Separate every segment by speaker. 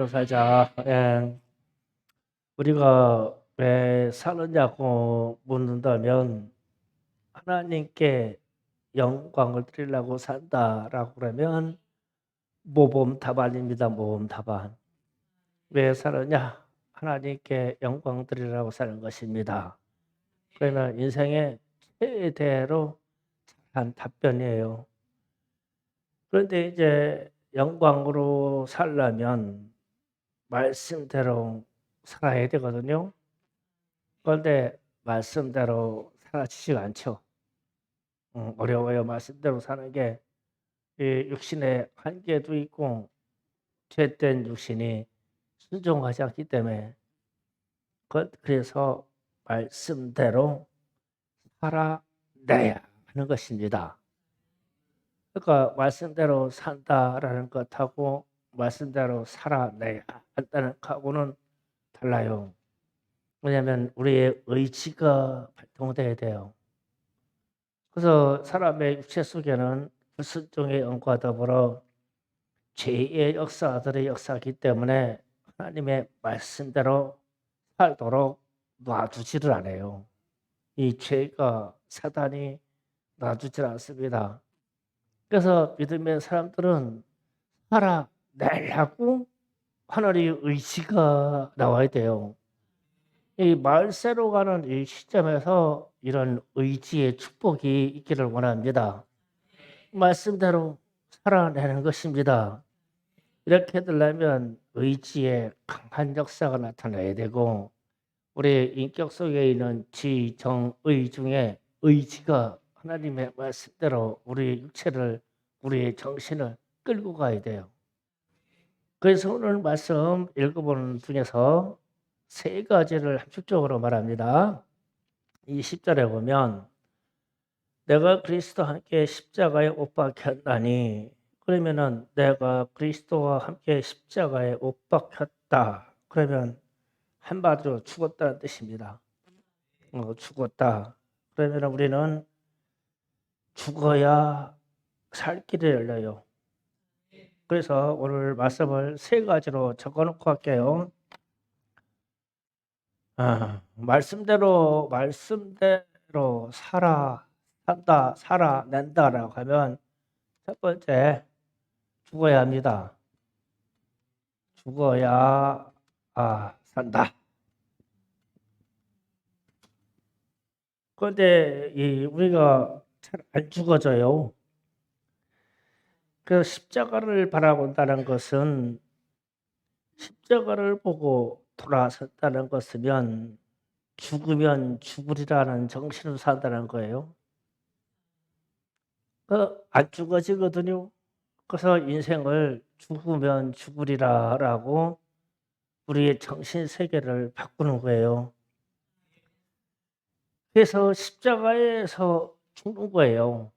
Speaker 1: 살자. 우리가 왜 사느냐고 묻는다면 하나님께 영광을 드리려고 산다라고 그러면 모범 답안입니다. 모범 답안. 왜 사느냐? 하나님께 영광 드리려고 사는 것입니다. 그러면 인생의 최대로 한 답변이에요. 그런데 이제 영광으로 살려면 말씀대로 살아야 되거든요. 그런데 말씀대로 살아지지가 않죠. 어려워요. 말씀대로 사는 게 이 육신의 한계도 있고 죄된 육신이 순종하지 않기 때문에 그래서 말씀대로 살아내야 하는 것입니다. 그러니까 말씀대로 산다라는 것하고 말씀대로 살아내야 한다는 것하고는 달라요. 왜냐하면 우리의 의지가 발동돼야 돼요. 그래서 사람의 육체 속에는 불순종의 영과 더불어 죄의 역사들의 역사이기 때문에 하나님의 말씀대로 살도록 놔두지를 않아요. 이 죄가 사단이 놔두질 않습니다. 그래서 믿음의 사람들은 살아내려고 하나님의 의지가 나와야 돼요. 이 말세로 가는 이 시점에서 이런 의지의 축복이 있기를 원합니다. 말씀대로 살아내는 것입니다. 이렇게 되려면 의지의 강한 역사가 나타나야 되고 우리 인격 속에 있는 지, 정, 의 중에 의지가 하나님의 말씀대로 우리 육체를 우리의 정신을 끌고 가야 돼요. 그래서 오늘 말씀 읽어보는 중에서 세 가지를 함축적으로 말합니다. 이 10절에 보면 내가 그리스도와 함께 십자가에 못 박혔나니 그러면은 내가 그리스도와 함께 십자가에 못 박혔다. 그러면 한마디로 죽었다는 뜻입니다. 죽었다. 그러면 우리는 죽어야 살 길이 열려요. 그래서 오늘 말씀을 세 가지로 적어놓고 할게요. 말씀대로 산다, 살아낸다라고 하면 첫 번째 죽어야 합니다. 죽어야 산다. 그런데 우리가 잘 안 죽어져요. 그 십자가를 바라본다는 것은 십자가를 보고 돌아섰다는 것이면 죽으면 죽으리라는 정신으로 산다는 거예요. 안 죽어지거든요. 그래서 인생을 죽으면 죽으리라라고 우리의 정신 세계를 바꾸는 거예요. 그래서 십자가에서 죽는 거예요.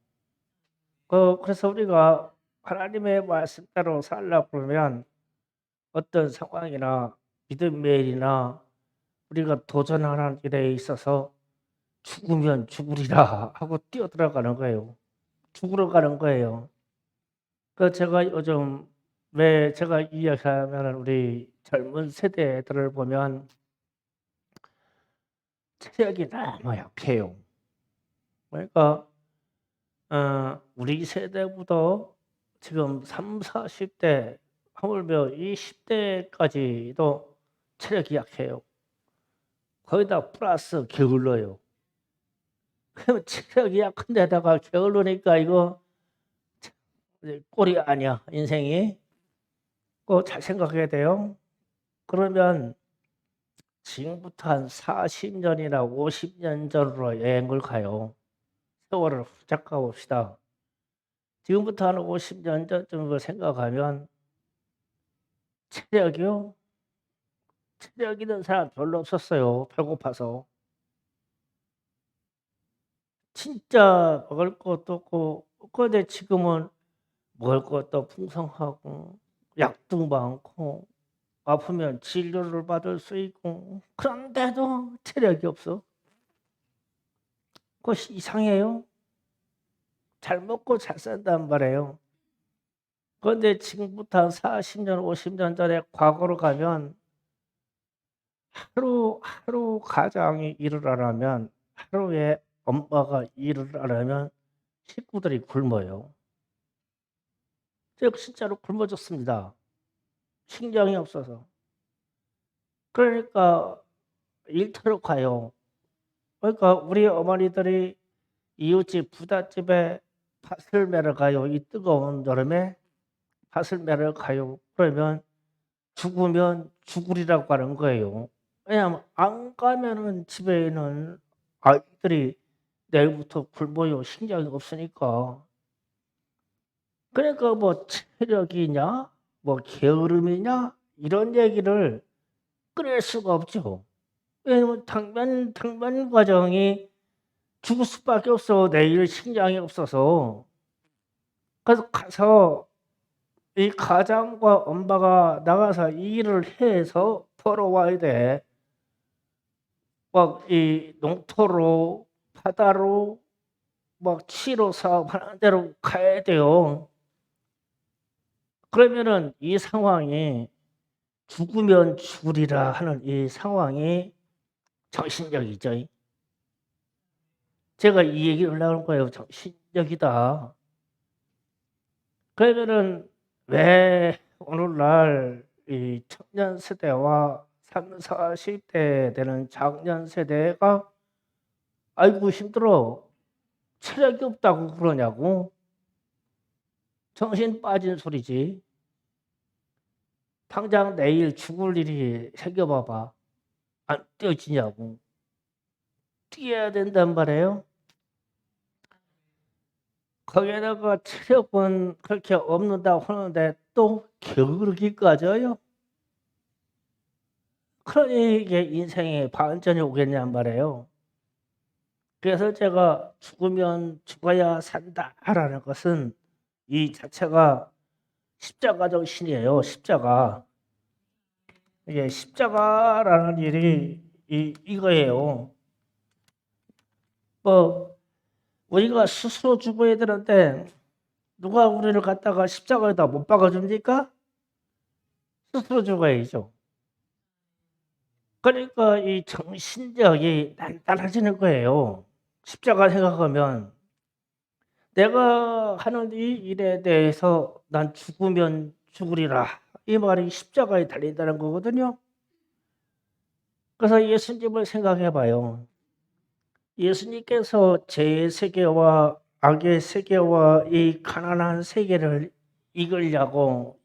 Speaker 1: 그래서 우리가 하나님의 말씀대로 살려고 그러면 어떤 상황이나 믿음의 일이나 우리가 도전하는 일에 있어서 죽으면 죽으리라 하고 뛰어들어가는 거예요. 죽으러 가는 거예요. 제가 요즘 왜 제가 이야기하면 우리 젊은 세대들을 보면 체력이 너무 약해요. 그러니까 우리 세대보다 지금 30, 40대 하물며 20대까지도 체력이 약해요. 거기다 플러스 게을러요. 그럼 체력이 약한 데다가 게을르니까 이거 꼴이 아니야, 인생이. 그거 잘 생각해야 돼요. 그러면 지금부터 한 40년이나 50년 전으로 여행을 가요. 세월을 후딱 가봅시다. 지금부터 한 50년 전쯤을 생각하면 체력이요? 체력 있는 사람 별로 없었어요. 배고파서. 진짜 먹을 것도 없고, 근데 지금은 먹을 것도 풍성하고, 약도 많고, 아프면 진료를 받을 수 있고, 그런데도 체력이 없어. 그것이 이상해요. 잘 먹고 잘 산단 말이에요. 그런데 지금부터 한 40년, 50년 전에 과거로 가면 하루 가장이 일을 안 하면, 하루에 엄마가 일을 안 하면 식구들이 굶어요. 제가 진짜로 굶어 죽습니다. 식량이 없어서. 그러니까 일터로 가요. 그러니까 우리 어머니들이 이웃집 부잣집에 팥을 매러 가요. 이 뜨거운 여름에 팥을 매러 가요. 그러면 죽으면 죽으리라고 하는 거예요. 왜냐하면 안 가면은 집에 있는 아이들이 내일부터 굶어요. 식량이 없으니까. 그러니까 뭐 체력이냐, 뭐 게으름이냐 이런 얘기를 끊을 수가 없죠. 왜냐면 당면 과정이 죽을 수밖에 없어. 내일 식량이 없어서. 그래서 가서 이 가장과 엄마가 나가서 일을 해서 벌어와야 돼. 막 이 농토로 바다로 막 치료 사업하는 데로 가야 돼요. 그러면은 이 상황이 죽으면 죽으리라 하는 이 상황이 정신력이죠. 제가 이 얘기를 하려는 거예요. 정신력이다. 그러면은 왜 오늘날 이 청년 세대와 30, 40대 되는 장년 세대가 아이고 힘들어 체력이 없다고 그러냐고. 정신 빠진 소리지. 당장 내일 죽을 일이 생겨봐봐. 안 뛰어지냐고. 뛰어야 된단 말이에요. 거기에다가 체력은 그렇게 없는다고 하는데 또 게으르기까지요. 그러니 이게 인생의 반전이 오겠냔 말이에요. 그래서 제가 죽으면 죽어야 산다라는 것은 이 자체가 십자가 정신이에요. 십자가. 이게 십자가라는 일이 이거예요. 뭐 우리가 스스로 죽어야 되는데 누가 우리를 갖다가 십자가에다 못 박아줍니까? 스스로 죽어야죠. 그러니까 이 정신력이 단단해지는 거예요. 십자가 생각하면 내가 하는 이 일에 대해서 난 죽으면 죽으리라. 이 말이 십자가에 달린다는 거거든요. 그래서 예수님을 생각해 봐요. 예수님께서 죄의 세계와 악의 세계와 이 가난한 세계를 이기려고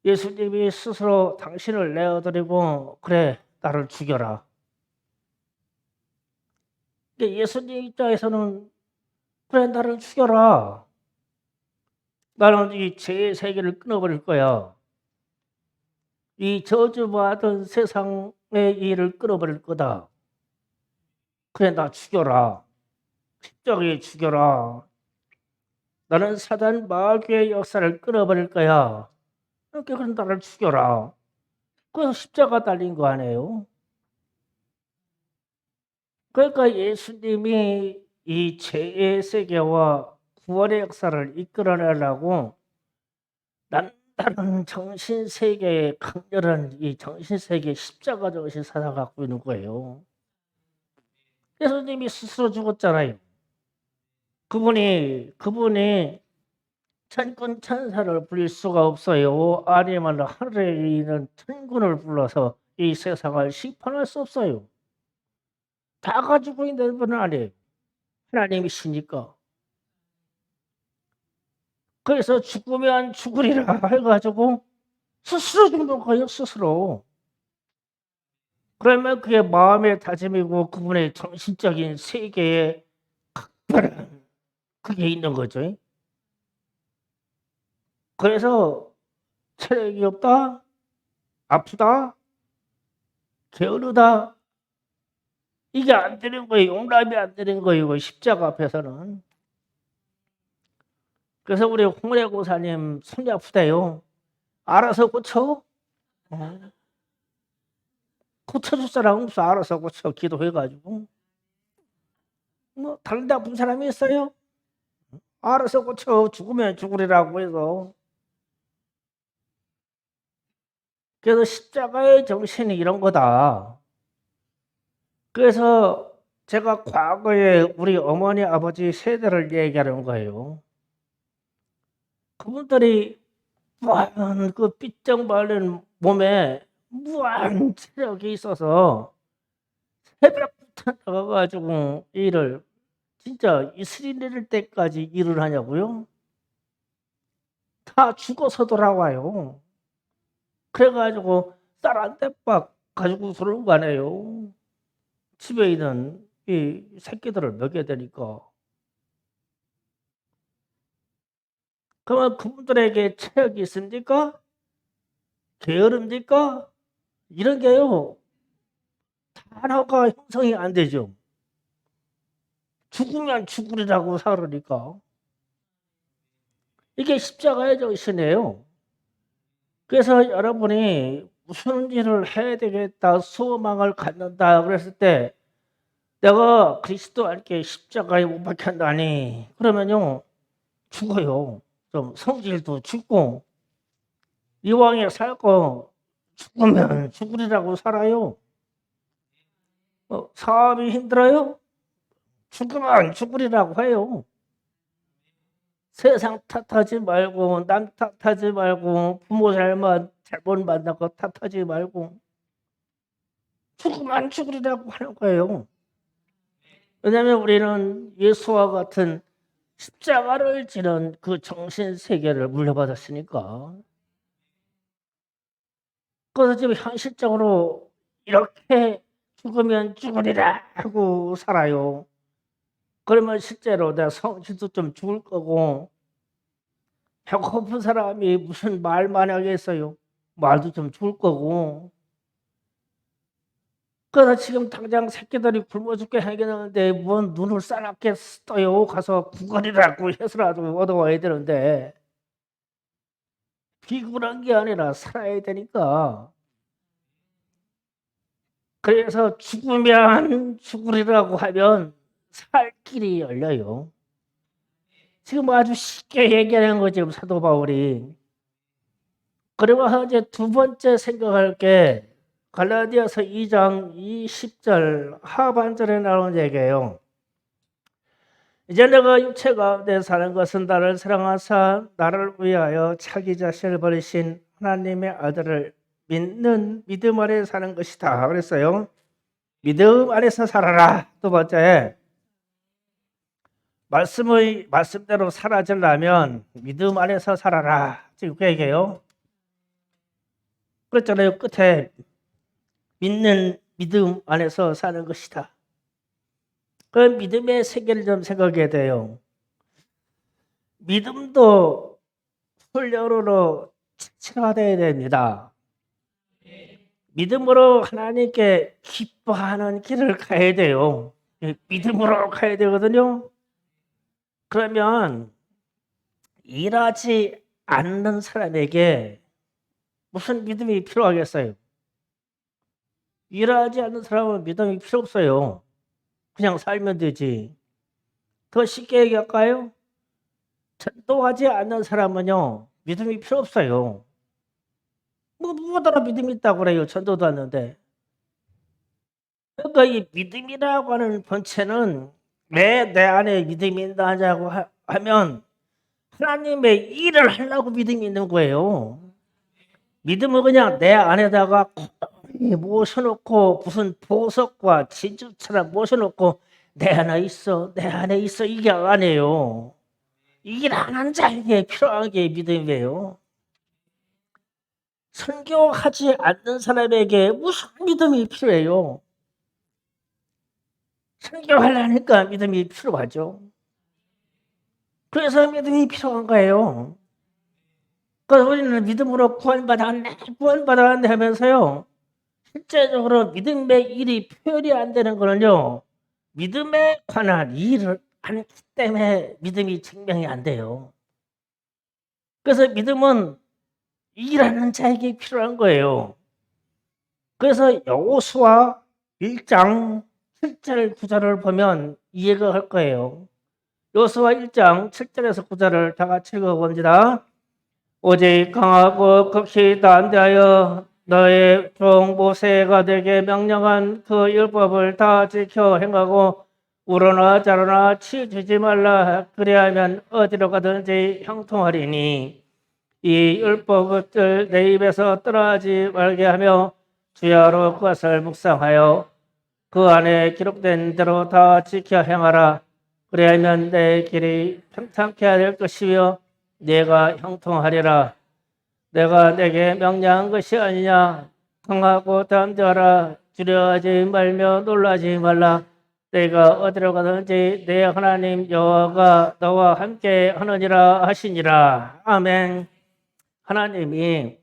Speaker 1: 예수님이 스스로 당신을 내어드리고 그래 나를 죽여라. 예수님 입장에서는 그래 나를 죽여라. 나는 이 죄의 세계를 끊어버릴 거야. 이 저주받은 세상의 일을 끊어버릴 거다. 그래 나 죽여라. 십자가에 죽여라. 나는 사단 마귀의 역사를 끊어버릴 거야. 그러니까 그럼 나를 죽여라. 그래서 십자가 달린 거 아니에요. 그러니까 예수님이 이 죄의 세계와 구원의 역사를 이끌어내려고 남다른 정신세계의 강렬한 이 정신세계 십자가 정신 살아가고 있는 거예요. 예수님이 스스로 죽었잖아요. 그분이 천군 천사를 부릴 수가 없어요. 아니면 하늘에 있는 천군을 불러서 이 세상을 심판할 수 없어요. 다 가지고 있는 분은 아니에요. 하나님이시니까. 그래서 죽으면 죽으리라 해가지고 스스로 죽는 거예요. 스스로. 그러면 그게 마음의 다짐이고 그분의 정신적인 세계에 각별한 그게 있는 거죠. 그래서 체력이 없다, 아프다, 게으르다 이게 안 되는 거예요. 용납이 안 되는 거예요. 십자가 앞에서는. 그래서 우리 홍래 고사님 손이 아프대요. 알아서 고쳐. 고쳐줄 사람 없어. 알아서 고쳐. 기도해가지고. 뭐 다른 데 아픈 사람이 있어요? 알아서 고쳐. 죽으면 죽으리라고 해서. 그래서 십자가의 정신이 이런 거다. 그래서 제가 과거에 우리 어머니 아버지 세대를 얘기하는 거예요. 그분들이 무한 그 삐쩍 말린 몸에 무한 체력이 있어서 새벽부터 나가가지고 일을 진짜 이슬이 내릴 때까지 일을 하냐고요? 다 죽어서 돌아와요. 그래가지고 쌀 한 대박 가지고 들어온 거 아니에요. 집에 있는 이 새끼들을 먹여야 되니까. 그러면 그분들에게 체력이 있습니까? 게으릅니까? 이런 게요. 하나가 형성이 안 되죠. 죽으면 죽으리라고 살으니까. 이게 십자가의 정신이에요. 그래서 여러분이 무슨 일을 해야 되겠다, 소망을 갖는다 그랬을 때 내가 그리스도 함께 십자가에 못 박혔다니 그러면요 죽어요. 좀 성질도 죽고 이왕에 살고 죽으면 죽으리라고 살아요. 사업이 힘들어요? 죽으면 죽으리라고 해요. 세상 탓하지 말고 남 탓하지 말고 부모 잘못 만나고 탓하지 말고 죽으면 죽으리라고 하는 거예요. 왜냐하면 우리는 예수와 같은 십자가를 지는 그 정신 세계를 물려받았으니까. 그래서 지금 현실적으로 이렇게 죽으면 죽으리라 하고 살아요. 그러면 실제로 내가 성질도 좀 죽을 거고 배고픈 사람이 무슨 말만 하겠어요. 말도 좀 죽을 거고. 그래서 지금 당장 새끼들이 굶어 죽게 생겼는데 뭔 눈을 싸납게 떠요. 가서 구걸이라고 해서라도 얻어와야 되는데 비굴한 게 아니라 살아야 되니까. 그래서 죽으면 죽으리라고 하면 살 길이 열려요. 지금 아주 쉽게 얘기하는 거죠, 사도 바울이. 그리고 이제 두 번째 생각할 게 갈라디아서 2장 20절 하반절에 나오는 얘기예요. 이제 내가 육체 가운데 사는 것은 나를 사랑하사 나를 위하여 자기 자신을 버리신 하나님의 아들을 믿는 믿음 아래 사는 것이다 그랬어요. 믿음 안에서 살아라. 두 번째, 말씀대로 살아지려면 믿음 안에서 살아라. 지금 그 얘기예요. 그랬잖아요. 끝에 믿는 믿음 안에서 사는 것이다. 그 믿음의 세계를 좀 생각해야 돼요. 믿음도 훈련으로 체화되어야 됩니다. 믿음으로 하나님께 기뻐하는 길을 가야 돼요. 믿음으로 가야 되거든요. 그러면 일하지 않는 사람에게 무슨 믿음이 필요하겠어요? 일하지 않는 사람은 믿음이 필요 없어요. 그냥 살면 되지. 더 쉽게 얘기할까요? 전도하지 않는 사람은요, 믿음이 필요 없어요. 뭐, 무엇하러 믿음이 있다고 그래요? 전도도 하는데. 그러니까 이 믿음이라고 하는 본체는 왜 내 안에 믿음이 있다고 하면 하나님의 일을 하려고 믿음이 있는 거예요. 믿음은 그냥 내 안에다가 모셔놓고 무슨 보석과 진주처럼 모셔놓고 내 안에 있어, 내 안에 있어 이게 아니에요. 일하는 자에게 필요한 게 믿음이에요. 선교하지 않는 사람에게 무슨 믿음이 필요해요? 선교하려니까 믿음이 필요하죠. 그래서 믿음이 필요한 거예요. 그래서 우리는 믿음으로 구원받았네 하면서요. 실제적으로 믿음의 일이 표현이 안 되는 거는요. 믿음에 관한 일을 안 했기 때문에 믿음이 증명이 안 돼요. 그래서 믿음은 일하는 자에게 필요한 거예요. 그래서 여호수아 1장 7절 9절을 보면 이해가 할 거예요. 여호수아 1장 7절에서 9절을 다 같이 읽어봅니다. 오직 강하고 극히 담대하여 너의 종 모세가 내게 명령한 그 율법을 다 지켜 행하고 우러나 자로나 치주지 말라. 그리하면 어디로 가든지 형통하리니 이 율법을 내 입에서 떠나지 말게 하며 주야로 그것을 묵상하여 그 안에 기록된 대로 다 지켜 행하라. 그리하면 내 길이 평탄케 될 것이며 내가 형통하리라. 내가 내게 명령한 것이 아니냐. 강하고 담대하라. 두려워하지 말며 놀라지 말라. 내가 어디로 가든지 내 하나님 여호와가 너와 함께 하느니라 하시니라. 아멘. 하나님이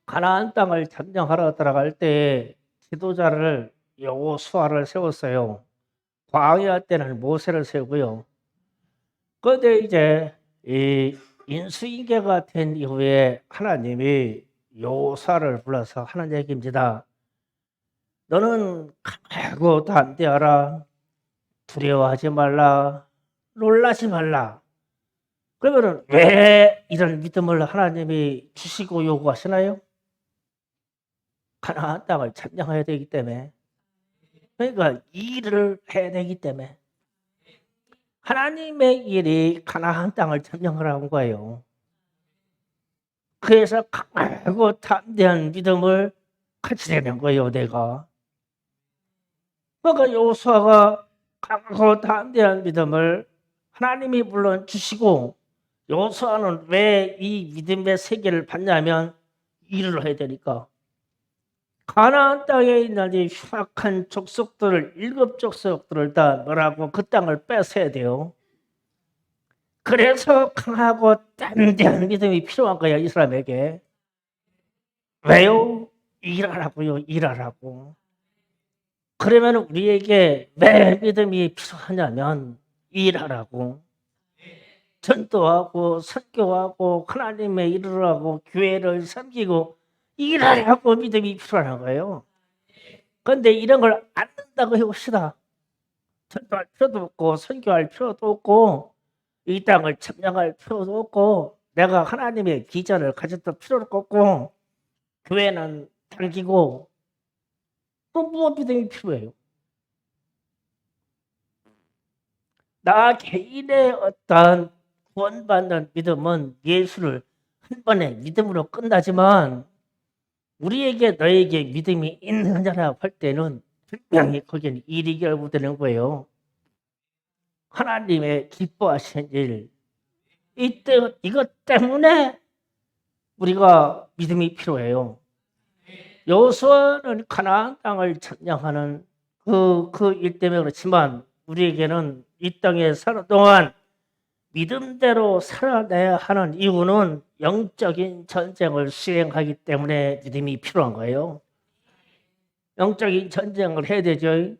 Speaker 1: 가나안 땅을 점령하러 들어갈 때 지도자를 여호수아를 세웠어요. 광야 때는 모세를 세우고요. 그런데 이제 이 인수인계가 된 이후에 하나님이 여호수아를 불러서 하는 얘기입니다. 너는 강하고 담대하라. 두려워하지 말라. 놀라지 말라. 그러면 왜 이런 믿음을 하나님이 주시고 요구하시나요? 가나안 땅을 점령해야 되기 때문에. 그러니까 일을 해야 되기 때문에. 하나님의 일이 가나안 땅을 점령하라는 거예요. 그래서 강하고 담대한 믿음을 가지려는 거예요, 내가. 그러니까 여호수아가 강하고 담대한 믿음을 하나님이 물론 주시고, 여호수아는 왜 이 믿음의 세계를 받냐면 일을 해야 되니까. 가나안 땅에 있는 이 흉악한 족속들을, 7족속들을 다 멸하고 그 땅을 뺏어야 돼요. 그래서 강하고 담대한 믿음이 필요한 거야, 이 사람에게. 왜요? 일하라고요, 일하라고. 그러면 우리에게 왜 믿음이 필요하냐면 일하라고. 전도하고 선교하고 하나님의 일을 하고 교회를 섬기고 일하라고 믿음이 필요한 거예요. 그런데 이런 걸 안 한다고 해봅시다. 전도할 필요도 없고 선교할 필요도 없고 이 땅을 점령할 필요도 없고 내가 하나님의 비전을 가졌을 필요도 없고 교회는 당기고 또 무엇 믿음이 필요해요? 나 개인의 어떤 구원받는 믿음은 예수를 한 번에 믿음으로 끝나지만 우리에게 너에게 믿음이 있느냐라고 할 때는 분명히 거기는 일이 결부되는 거예요. 하나님의 기뻐하시는 일, 이것 때문에 우리가 믿음이 필요해요. 여호수아는 가나안 땅을 점령하는 그 일 때문에 그렇지만 우리에게는 이 땅에 사는 동안 믿음대로 살아내야 하는 이유는 영적인 전쟁을 수행하기 때문에 믿음이 필요한 거예요. 영적인 전쟁을 해야 되죠.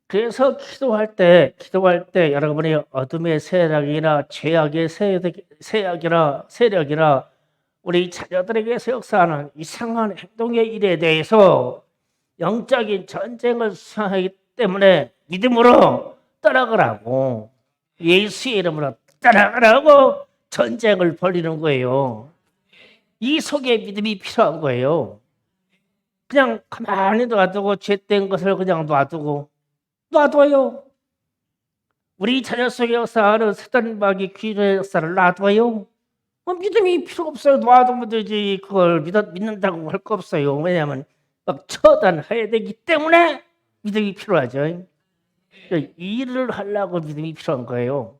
Speaker 1: 그래서 기도할 때 여러분이 어둠의 세력이나 죄악의 세력이나 우리 자녀들에게서 역사하는 이상한 행동의 일에 대해서 영적인 전쟁을 수행하기 때문에 믿음으로 따라가라고, 예수의 이름으로 따라가라고 전쟁을 벌이는 거예요. 이 속에 믿음이 필요한 거예요. 그냥 가만히 놔두고 죄된 것을 그냥 놔둬요. 우리 자녀 속에 역사하는 사단마귀 귀의 역사를 놔둬요. 믿음이 필요 없어요. 놔두면 되지. 그걸 믿는다고 할 거 없어요. 왜냐하면 막 처단해야 되기 때문에 믿음이 필요하죠. 일을 하려고 믿음이 필요한 거예요.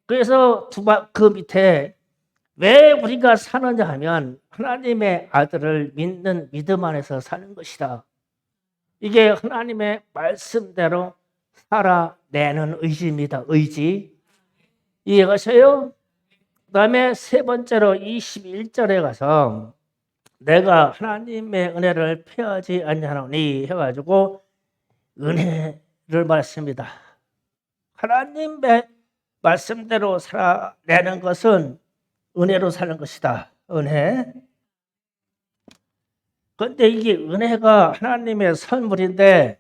Speaker 1: 그래서 그 밑에 왜 우리가 사느냐 하면 하나님의 아들을 믿는 믿음 안에서 사는 것이다. 이게 하나님의 말씀대로 살아내는 의지입니다. 의지. 이해가세요? 그 다음에 세 번째로 21절에 가서 내가 하나님의 은혜를 피하지 아니하노니 해가지고 은혜를 말씀입니다. 하나님의 말씀대로 살아내는 것은 은혜로 사는 것이다. 은혜. 그런데 이게 은혜가 하나님의 선물인데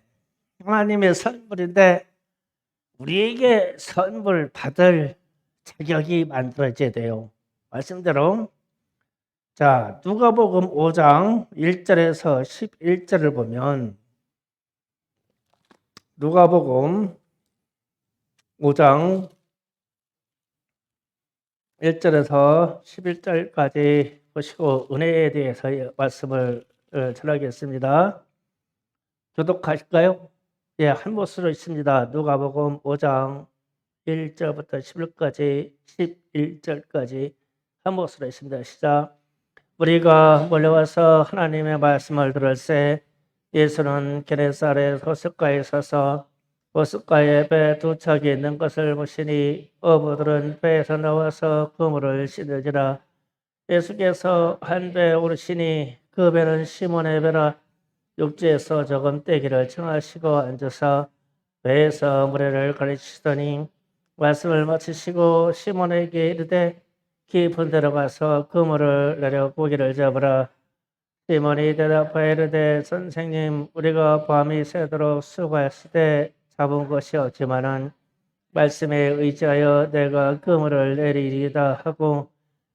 Speaker 1: 우리에게 선물 받을 자격이 만들어져야 돼요. 말씀대로. 자, 누가복음 5장 1절에서 11절을 보면 누가복음 5장 1절에서 11절까지 보시고 은혜에 대해서 말씀을 전하겠습니다. 교독하실까요? 예, 한 목소리로 있습니다. 누가복음 5장 1절부터 11절까지 한 목소리로 있습니다. 시작. 우리가 몰려와서 하나님의 말씀을 들을새 예수는 게네사렛 호숫가에 서서 호숫가에 배 두 척이 있는 것을 보시니 어부들은 배에서 나와서 그물을 씻으지라. 예수께서 한 배에 오르시니 그 배는 시몬의 배라. 육지에서 조금 떼기를 청하시고 앉아서 배에서 무례를 가르치시더니 말씀을 마치시고 시몬에게 이르되 깊은 데로 가서 그물을 내려 고기를 잡으라. 시몬이 대답하여 이르되 선생님, 우리가 밤이 새도록 수고했을 때 잡은 것이 없지만은 말씀에 의지하여 내가 그물을 내리리이다 하고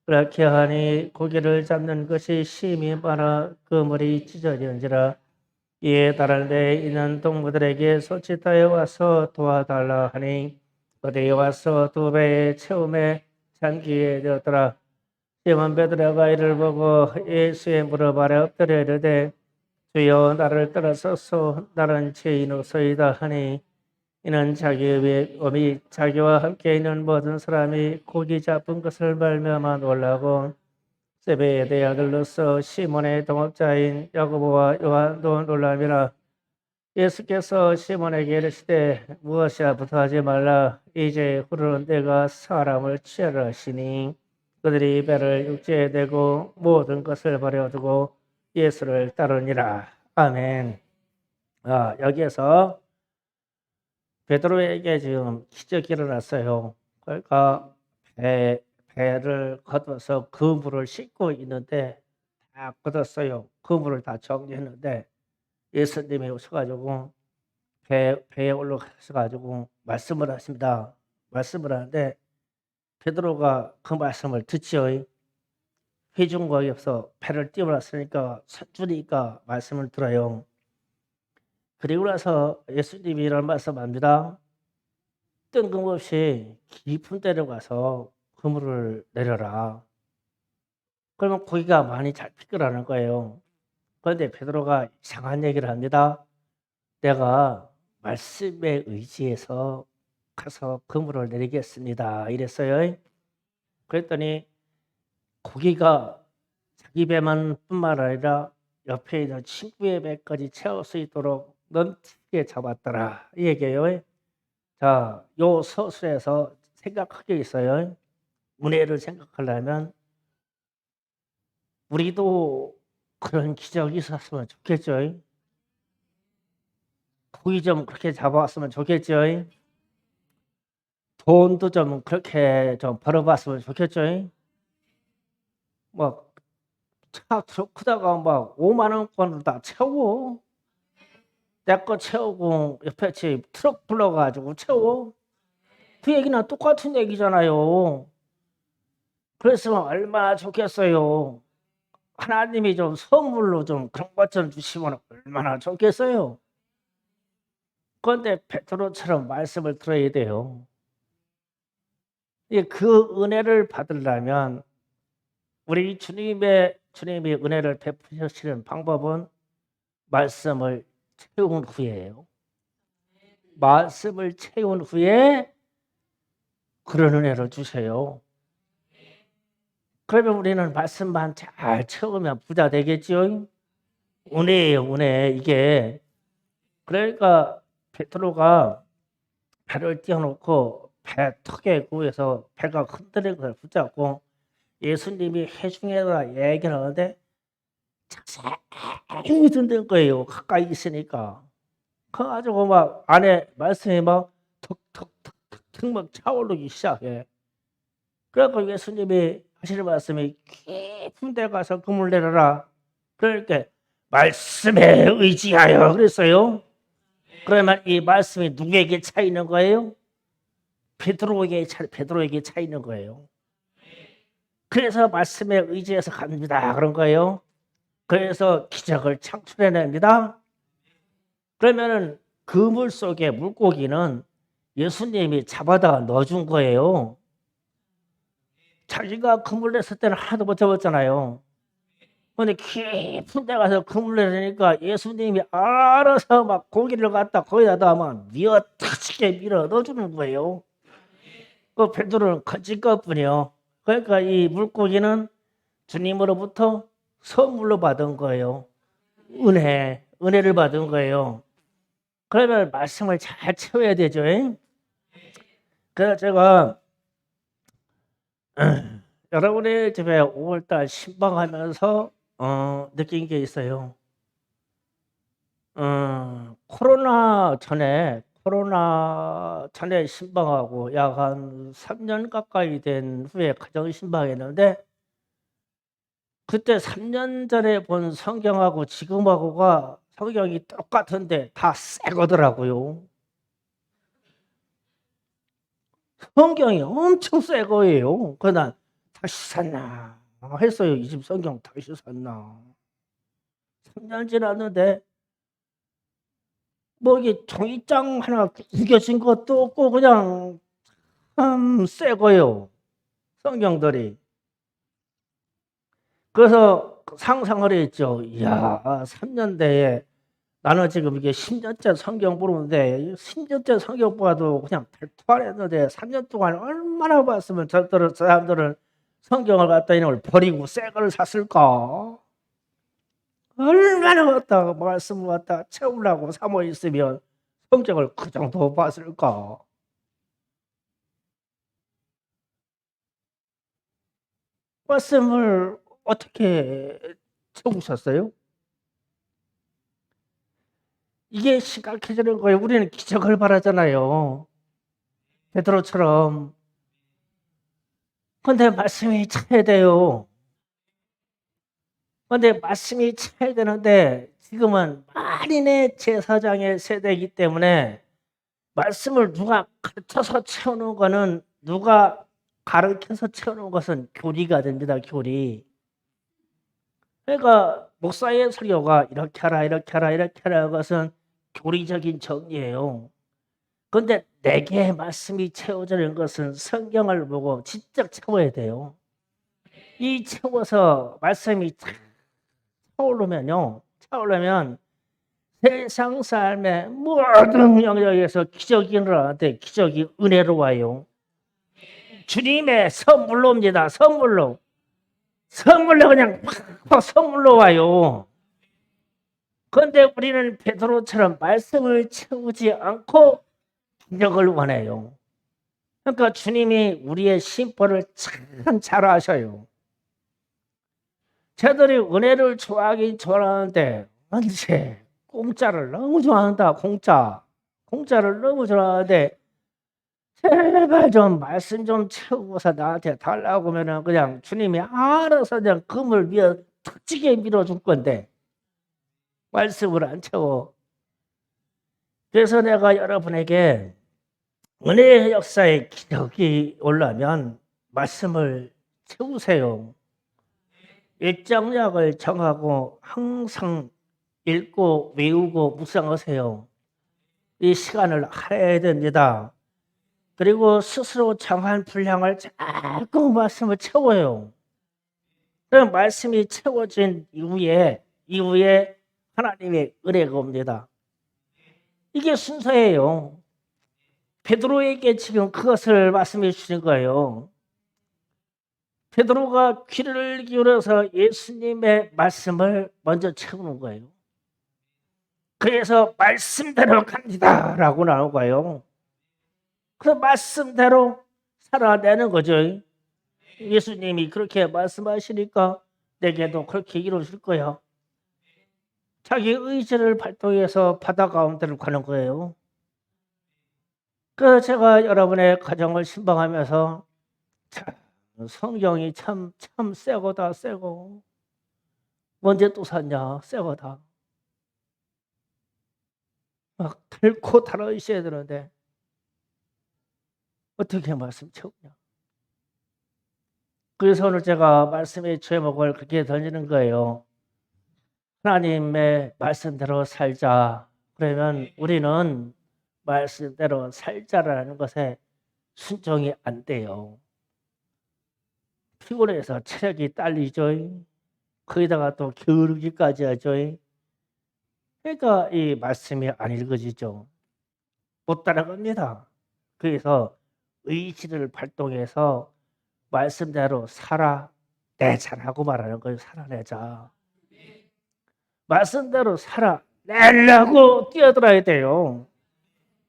Speaker 1: 그렇게 하니 고기를 잡는 것이 심히 많아 그물이 찢어지는지라. 이에 다른 데에 있는 동무들에게 소집하여 와서 도와달라 하니 그들이 와서 두 배의 채움에 잔기에 되었더라. 시몬 베드로가 이를 보고 예수의 무릎 아래 엎드려 이르되 주여 나를 떠나소서 나는 죄인으로소이다 하니 이는 자기의 몸이 자기와 함께 있는 모든 사람이 고기 잡은 것을 말미암아 놀라고 세베대의 아들로서 시몬의 동업자인 야고보와 요한도 놀람이라. 예수께서 시몬에게 이르시되 무엇이라부터 하지 말라. 이제 흐르는 때가 사람을 취하라 하시니 그들이 배를 육지에 대고 모든 것을 버려두고 예수를 따르니라. 아멘. 여기에서 베드로에게 지금 기적이 일어났어요. 그러니까 배를 걷어서 그물을 싣고 있는데 다 걷었어요. 그물을 다 정리했는데 예수님이 오셔가지고 배에 올라가셔가지고 말씀을 하십니다. 말씀을 하는데 베드로가 그 말씀을 듣지요. 회중과 옆서 배를 띄워놨으니까 서주니까 말씀을 들어요. 그리고 나서 예수님이 이런 말씀합니다. 뜬금없이 깊은 데로 가서 그물을 내려라. 그러면 고기가 많이 잡힐 거라는 거예요. 그런데 베드로가 이상한 얘기를 합니다. 내가 말씀에 의지해서 가서 그물을 내리겠습니다. 이랬어요. 그랬더니 고기가 자기 배만 뿐만 아니라 옆에 있는 친구의 배까지 채울 수 있도록 넘치게 잡았더라. 이 얘기예요. 자, 요 서술에서 생각하게 있어요. 은혜를 생각하려면 우리도 그런 기적이 있었으면 좋겠죠. 고기 좀 그렇게 잡아왔으면 좋겠죠. 돈도 좀 그렇게 좀 벌어봤으면 좋겠죠. 뭐 차 트럭 크다가 막 5만 원권으로 다 채워. 내 거 채우고 옆에 집 트럭 불러가지고 채워. 그 얘기는 똑같은 얘기잖아요. 그랬으면 얼마나 좋겠어요. 하나님이 좀 선물로 좀 그런 것 좀 주시면 얼마나 좋겠어요. 그런데 베드로처럼 말씀을 들어야 돼요. 그 은혜를 받으려면 우리 주님이 은혜를 베푸시는 방법은 말씀을 채운 후에요. 말씀을 채운 후에 그런 은혜를 주세요. 그러면 우리는 말씀만 잘 채우면 부자 되겠죠. 은혜예요, 은혜. 이게 그러니까 베드로가 배를 띄워놓고 배 턱에 구해서 배가 흔들리는 것을 붙잡고 예수님이 해중에다 얘기를 하는데 자세히 듣는 거예요. 가까이 있으니까. 그래가지고 막 안에 말씀이 막 턱턱턱턱 막 차오르기 시작해. 그러니까 예수님이 하시는 말씀이 깊은 데 가서 그물 내려라. 그러니까 말씀에 의지하여 그랬어요. 그러면 이 말씀이 누구에게 차 있는 거예요? 베드로에게 차 있는 거예요. 그래서 말씀에 의지해서 갑니다. 그런 거예요. 그래서 기적을 창출해냅니다. 그러면은 그물 속에 물고기는 예수님이 잡아다 넣어준 거예요. 자기가 그물 냈을 때는 하나도 못 잡았잖아요. 근데 깊은 데 가서 그물 내려니까 예수님이 알아서 막 고기를 갖다 거기다가 막 터지게 밀어 넣어주는 거예요. 그 베드로는 거짓 것뿐이요. 그러니까 이 물고기는 주님으로부터 선물로 받은 거예요. 은혜를 받은 거예요. 그러면 말씀을 잘 채워야 되죠. 그래서 제가 여러분의 집에 5월달 신방하면서 느낀 게 있어요. 코로나 전에 신방하고 약 한 3년 가까이 된 후에 가정 신방했는데, 그때 3년 전에 본 성경하고 지금하고가 성경이 똑같은데 다 새 거더라고요. 성경이 엄청 새 거예요. 그래서 난 다시 샀나 했어요. 이 집 성경 다시 샀나. 3년 지났는데 뭐 이게 종이장 하나 구겨진 것도 없고 그냥 참 새 거예요. 성경들이. 그래서 상상을 했죠. 이야, 3년 대에 나는 지금 이게 10년째 성경 보는데 10년째 성경 봐도 그냥 발표 안 했는데 3년 동안 얼마나 봤으면 저 사람들은 성경을 갖다 이놈을 버리고 새 거를 샀을까? 얼마나 갖다가 말씀을 갖다 채우려고 삼어 있으면 성경을 그 정도 봤을까? 말씀을 어떻게 채우셨어요? 이게 심각해지는 거예요. 우리는 기적을 바라잖아요. 베드로처럼. 근데 말씀이 차야 돼요. 근데 말씀이 차야 되는데 지금은 만인의 제사장의 세대이기 때문에 말씀을 누가 가르쳐서 채우는 거는, 누가 가르쳐서 채우는 것은 교리가 됩니다. 교리. 그러니까 목사의 설교가 이렇게 하라 이렇게 하라 이렇게 하라 것은 교리적인 정리예요. 그런데 내게 말씀이 채워지는 것은 성경을 보고 직접 채워야 돼요. 이 채워서 말씀이 차오르면 세상 삶의 모든 영역에서 기적이 일어나는데 기적이 은혜로 와요. 주님의 선물로 옵니다. 선물로 그냥 팍팍 선물로 와요. 그런데 우리는 베드로처럼 말씀을 채우지 않고 기적을 원해요. 그러니까 주님이 우리의 심보를 참 잘 아셔요. 쟤들이 은혜를 좋아하긴 좋아하는데 언제 공짜를 너무 좋아한다. 공짜를 너무 좋아하는데 제발 좀 말씀 좀 채우고서 나한테 달라고 하면은 그냥 주님이 알아서 그냥 금을 터지게 밀어줄 건데 말씀을 안 채워. 그래서 내가 여러분에게 은혜의 역사에 기적이 올라면 말씀을 채우세요. 일정량을 정하고 항상 읽고 외우고 묵상하세요. 이 시간을 할애해야 됩니다. 그리고 스스로 정한 분량을 자꾸 말씀을 채워요. 그럼 말씀이 채워진 이후에 하나님의 은혜가 옵니다. 이게 순서예요. 베드로에게 지금 그것을 말씀해 주신 거예요. 베드로가 귀를 기울여서 예수님의 말씀을 먼저 채우는 거예요. 그래서 말씀대로 갑니다라고 나온 거예요. 그 말씀대로 살아내는 거죠. 예수님이 그렇게 말씀하시니까 내게도 그렇게 이루어질 거야. 자기 의지를 발동해서 바다 가운데를 가는 거예요. 그래서 제가 여러분의 가정을 신방하면서 성경이 참 새거다. 새거. 언제 또 샀냐. 새거다. 막 닳고 달아 있어야 되는데 어떻게 말씀 채우냐. 그래서 오늘 제가 말씀의 제목을 그렇게 던지는 거예요. 하나님의 말씀대로 살자. 그러면 우리는 말씀대로 살자라는 것에 순종이 안 돼요. 피곤해서 체력이 딸리죠. 거기다가 또 게으르기까지 하죠. 그러니까 이 말씀이 안 읽어지죠. 못 따라갑니다. 그래서 의지를 발동해서 말씀대로 살아내자라고 말하는 거예요. 살아내자. 말씀대로 살아내려고 뛰어들어야 돼요.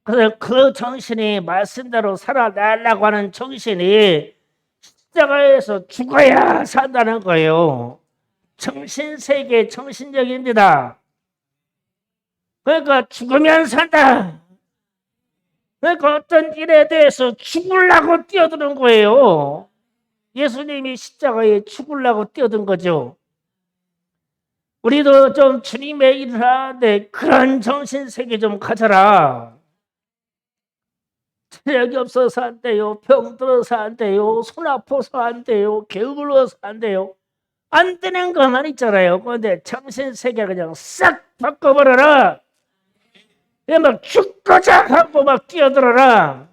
Speaker 1: 그래서 그 정신이 말씀대로 살아내려고 하는 정신이 십자가에서 죽어야 산다는 거예요. 정신세계 정신력입니다. 그러니까 죽으면 산다. 그러니까 어떤 일에 대해서 죽으려고 뛰어드는 거예요. 예수님이 십자가에 죽으려고 뛰어든 거죠. 우리도 좀 주님의 일을 하는데 그런 정신세계 좀 가져라. 체력이 없어서 안 돼요. 병 들어서 안 돼요. 손 아파서 안 돼요. 게을러서 안 돼요. 안 되는 것만 있잖아요. 그런데 정신세계 그냥 싹 바꿔버려라. 막 죽고자 하고 막 뛰어들어라.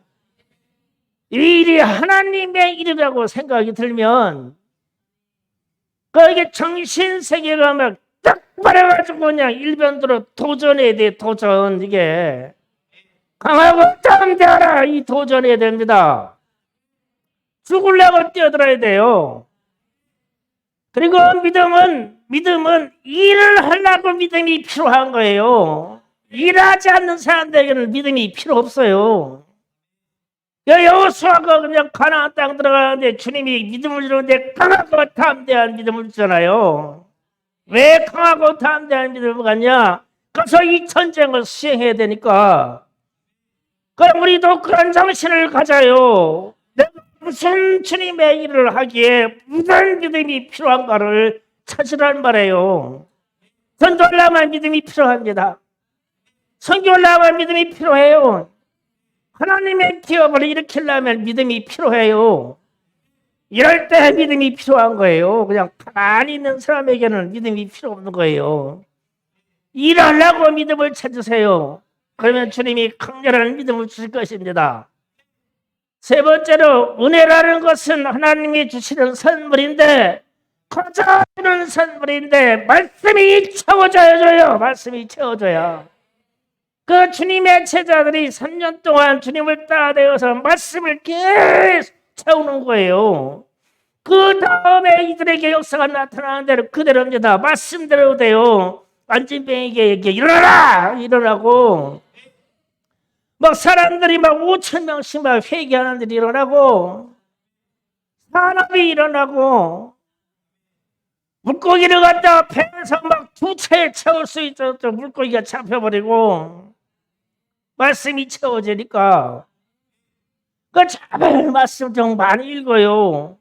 Speaker 1: 이 일이 하나님의 일이라고 생각이 들면 이게 정신세계가 막 딱 말해가지고 그냥 일변도로 도전해야 돼. 도전. 이게 강하고 담대하라. 이 도전해야 됩니다. 죽으려고 뛰어들어야 돼요. 그리고 믿음은 일을 하려고 믿음이 필요한 거예요. 일하지 않는 사람들에게는 믿음이 필요 없어요. 여호수아가 그냥 가나안 땅 들어가는데 주님이 믿음을 주는데 강하고 담대한 믿음을 주잖아요. 왜 강하고 담대한 믿음을 갖냐? 그래서 이 전쟁을 수행해야 되니까. 그럼 우리도 그런 정신을 가져요. 내가 무슨 주님의 일을 하기에 무슨 믿음이 필요한가를 찾으란 말이에요. 전도하려면 믿음이 필요합니다. 선교하려면 믿음이 필요해요. 하나님의 기업을 일으키려면 믿음이 필요해요. 이럴 때 믿음이 필요한 거예요. 그냥 가만히 있는 사람에게는 믿음이 필요 없는 거예요. 일하려고 믿음을 찾으세요. 그러면 주님이 강렬한 믿음을 주실 것입니다. 세 번째로 은혜라는 것은 하나님이 주시는 선물인데 거저주는 선물인데 말씀이 채워져야 말씀이 채워져야. 그 주님의 제자들이 3년 동안 주님을 따라다녀서 말씀을 계속 채우는 거예요. 그 다음에 이들에게 역사가 나타나는 대로 그대로입니다. 말씀대로 돼요. 안진뱅이에게 일어나라! 일어나고 막 사람들이 막 5,000명씩 막 회개하는 일이 일어나고 산업이 일어나고 물고기를 갖다가 배에서 막 2차에 채울 수 있었던 물고기가 잡혀버리고 말씀이 채워지니까 잘 말씀 좀 많이 읽어요.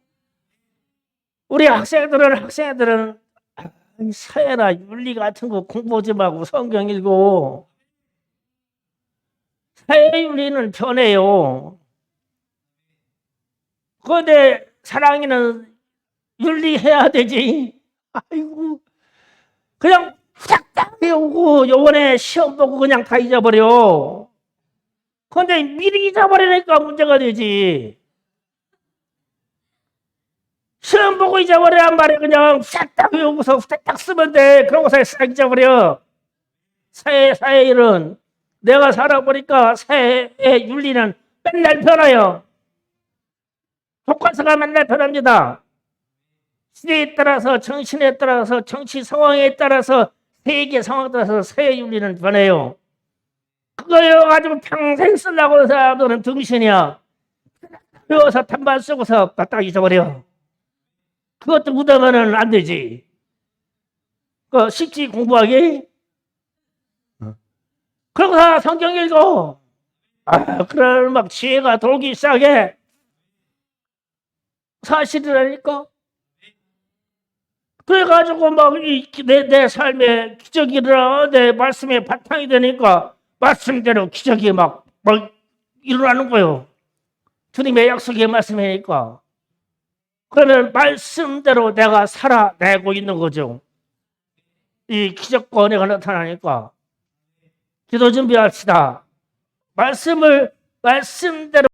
Speaker 1: 우리 학생들은 사회나 윤리 같은 거 공부 좀 하고 성경 읽고 사회 윤리는 편해요. 그런데 사랑이는 윤리해야 되지. 아이고 그냥 후닥닥 배우고 요번에 시험 보고 그냥 다 잊어버려. 그런데 미리 잊어버리니까 문제가 되지. 시험 보고 잊어버리란 말이야. 그냥 후닥닥 외우고서 후닥닥 쓰면 돼. 그러고서 싹 잊어버려. 사회일은 내가 살아보니까 사회의 윤리는 맨날 변해요. 교과서가 맨날 변합니다. 시대에 따라서 정신에 따라서 정치 상황에 따라서 세계 상황에 따라서 사회 윤리는 변해요. 그거 가지고 평생 쓰려고 하는 사람들은 등신이야. 배워서 단반 쓰고서 딱 잊어버려. 그것도 묻으면 안 되지. 쉽지 공부하기? 그러고서 성경 읽어. 그럼 막 지혜가 돌기 시작해. 사실이라니까. 그래가지고 막 내 삶에 기적이 일어나 내 말씀에 바탕이 되니까 말씀대로 기적이 막 일어나는 거예요. 주님의 약속의 말씀이니까. 그러면 말씀대로 내가 살아내고 있는 거죠. 이 기적과 은혜가 나타나니까. 기도 준비합시다. 말씀대로